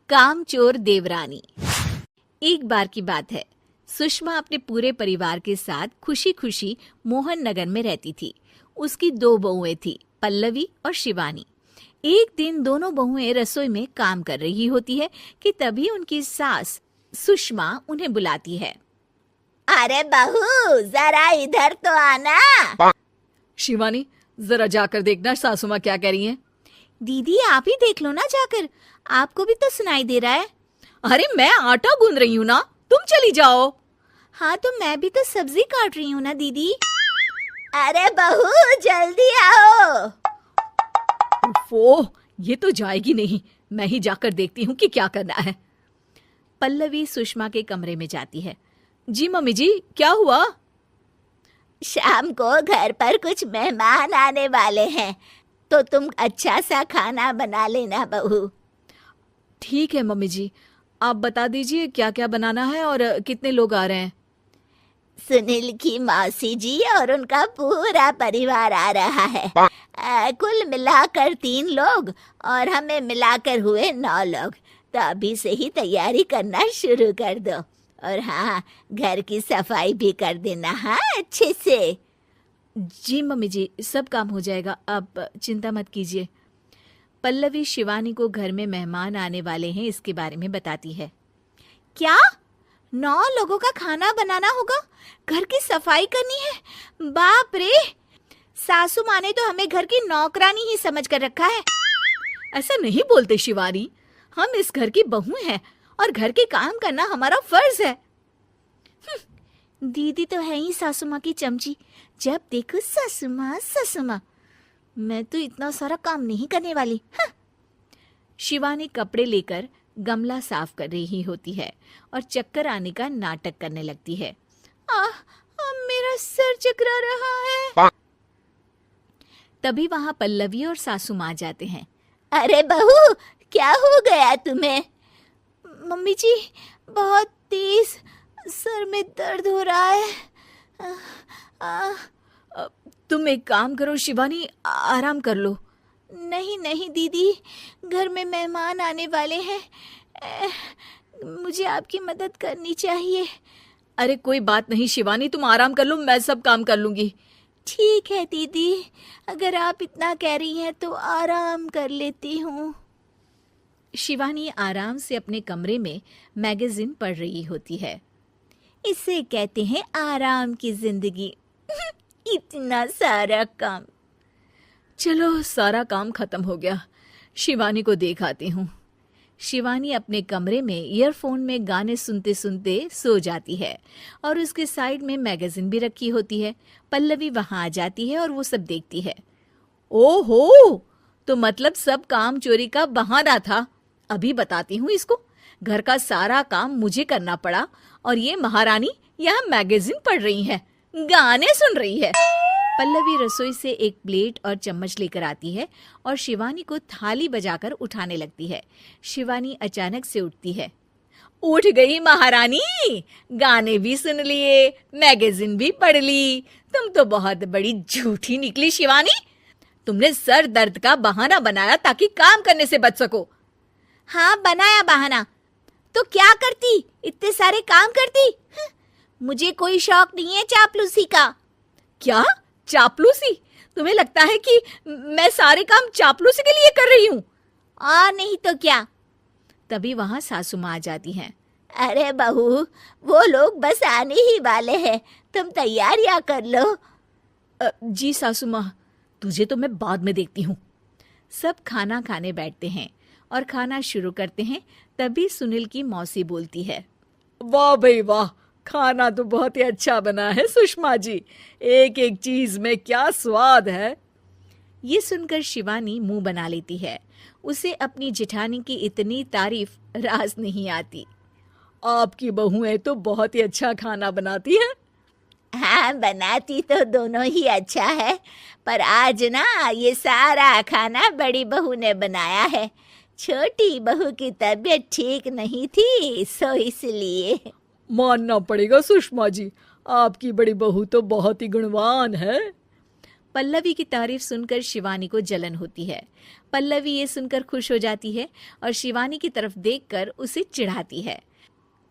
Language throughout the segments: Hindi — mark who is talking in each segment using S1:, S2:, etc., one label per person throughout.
S1: कामचोर देवरानी। एक बार की बात है, सुषमा अपने पूरे परिवार के साथ खुशी खुशी मोहन नगर में रहती थी। उसकी 2 बहुएं थी, पल्लवी और शिवानी। एक दिन दोनों बहुएं रसोई में काम कर रही होती है कि तभी उनकी सास सुषमा उन्हें बुलाती है।
S2: अरे बहू, जरा इधर तो आना।
S1: शिवानी, जरा जाकर देखना सासू माँ क्या कह रही हैं।
S2: दीदी आप ही देख लो ना जाकर, आपको भी तो सुनाई दे रहा है।
S1: अरे मैं आटा गूंद रही हूँ ना, तुम चली जाओ।
S2: हाँ तो मैं भी तो सब्जी काट रही हूँ ना दीदी। अरे बहू जल्दी आओ।
S1: ओह, ये तो जाएगी नहीं, मैं ही जाकर देखती हूँ कि क्या करना है। पल्लवी सुषमा के कमरे में जाती है। जी मम्मी जी, क्या हुआ?
S2: शाम को घर पर कुछ मेहमान आने वाले हैं, तो तुम अच्छा सा खाना बना लेना बहू।
S1: ठीक है मम्मी जी, आप बता दीजिए क्या क्या बनाना है और कितने लोग आ रहे हैं।
S2: सुनील की मौसी जी और उनका पूरा परिवार आ रहा है। कुल मिलाकर 3 लोग और हमें मिलाकर हुए 9 लोग। तो अभी से ही तैयारी करना शुरू कर दो। और हाँ, घर की सफाई भी कर देना, हाँ अच्छे से।
S1: जी मम्मी जी, सब काम हो जाएगा, आप चिंता मत कीजिए। पल्लवी शिवानी को घर में मेहमान आने वाले हैं इसके बारे में बताती है।
S2: क्या 9 लोगों का खाना बनाना होगा, घर की सफाई करनी है? बाप रे, सासू माँ ने तो हमें घर की नौकरानी ही समझ कर रखा है।
S1: ऐसा नहीं बोलते शिवानी, हम इस घर की बहू हैं और घर के काम करना हमारा फर्ज है।
S2: दीदी तो है ही सासू माँ की चमची, जब देखो सासू माँ सासू माँ। मैं तो इतना सारा काम नहीं करने वाली।
S1: शिवानी कपड़े लेकर गमला साफ कर रही होती है और चक्कर आने का नाटक करने लगती है।
S2: मेरा सर चकरा रहा है।
S1: तभी वहां पल्लवी और सासू माँ जाते हैं।
S2: अरे बहू, क्या हो गया तुम्हें? मम्मी जी, बहुत तेज सर में दर्द हो रहा है।
S1: तुम एक काम करो शिवानी, आराम कर लो।
S2: नहीं नहीं दीदी, घर में मेहमान आने वाले हैं, मुझे आपकी मदद करनी चाहिए।
S1: अरे कोई बात नहीं शिवानी, तुम आराम कर लो, मैं सब काम कर लूंगी।
S2: ठीक है दीदी, अगर आप इतना कह रही हैं तो आराम कर लेती हूँ।
S1: शिवानी आराम से अपने कमरे में मैगजीन पढ़ रही होती है।
S2: इसे कहते हैं आराम की जिंदगी। इतना सारा काम।
S1: चलो सारा काम खत्म हो गया, शिवानी को देख आती हूँ। शिवानी अपने कमरे में ईयरफोन में गाने सुनते सुनते सो जाती है और उसके साइड में मैगजीन भी रखी होती है। पल्लवी वहां आ जाती है और वो सब देखती है। ओहो, तो मतलब सब काम चोरी का बहाना था। अभी बताती हूँ इसको। घर का सारा काम मुझे करना पड़ा और ये महारानी यहाँ मैगजीन पढ़ रही है, गाने सुन रही है। पल्लवी रसोई से एक प्लेट और चम्मच लेकर आती है और शिवानी को थाली बजाकर उठाने लगती है। शिवानी अचानक से उठती है। उठ गई महारानी, गाने भी सुन लिए, मैगजीन भी पढ़ ली। तुम तो बहुत बड़ी झूठी निकली शिवानी। तुमने सर दर्द का बहाना बनाया ताकि काम करने से बच सको।
S2: हाँ बनाया बहाना, तो क्या करती, इतने सारे काम करती। मुझे कोई शौक नहीं है चापलूसी का।
S1: क्या चापलूसी? तुम्हें लगता है कि मैं सारे काम चापलूसी के लिए कर रही हूँ?
S2: और नहीं तो क्या।
S1: तभी वहां सासू माँ आ जाती हैं।
S2: अरे बहू, वो लोग बस आने ही वाले हैं, तुम तैयारियां कर लो।
S1: जी सासू माँ, तुझे तो मैं बाद में देखती हूँ। सब खाना खाने बैठते हैं और खाना शुरू करते हैं। तभी सुनील की मौसी बोलती है। वाह भाई वाह, खाना तो बहुत ही अच्छा बना है सुषमा जी, एक एक चीज में क्या स्वाद है। ये सुनकर शिवानी मुंह बना लेती है। उसे अपनी जेठानी की इतनी तारीफ रास नहीं आती। आपकी बहुएं तो बहुत ही अच्छा खाना बनाती हैं।
S2: हाँ बनाती तो दोनों ही अच्छा है, पर आज ना ये सारा खाना बड़ी बहू ने बनाया है। छोटी बहू की तबीयत ठीक नहीं थी, सो इसलिए।
S1: मानना पड़ेगा सुषमा जी, आपकी बड़ी बहू तो बहुत ही गुणवान है। पल्लवी की तारीफ सुनकर शिवानी को जलन होती है। पल्लवी ये सुनकर खुश हो जाती है और शिवानी की तरफ देखकर उसे चिढ़ाती है।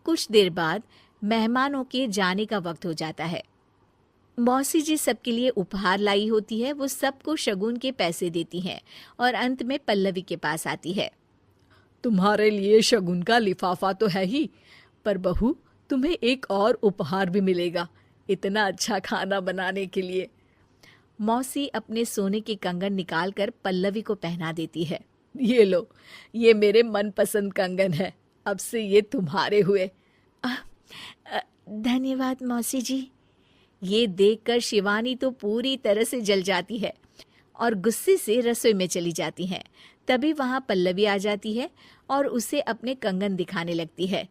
S1: कुछ देर बाद मेहमानों के जाने का वक्त हो जाता है। मौसी जी सबके लिए उपहार लाई होती है। वो सबको शगुन के पैसे देती हैं और अंत में पल्लवी के पास आती है।
S3: तुम्हारे लिए शगुन का लिफाफा तो है ही, पर बहू तुम्हें एक और उपहार भी मिलेगा इतना अच्छा खाना बनाने के लिए।
S1: मौसी अपने सोने के कंगन निकालकर पल्लवी को पहना देती है।
S3: ये लो, ये मेरे मनपसंद कंगन है, अब से ये तुम्हारे हुए।
S1: धन्यवाद मौसी जी। ये देखकर शिवानी तो पूरी तरह से जल जाती है और गुस्से से रसोई में चली जाती है। तभी वहां पल्लवी आ जाती है और उसे अपने कंगन दिखाने लगती है।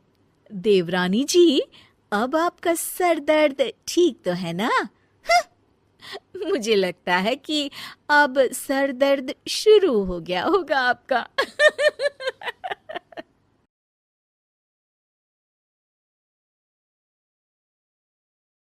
S1: देवरानी जी, अब आपका सर दर्द ठीक तो है ना? मुझे लगता है कि अब सर दर्द शुरू हो गया होगा आपका।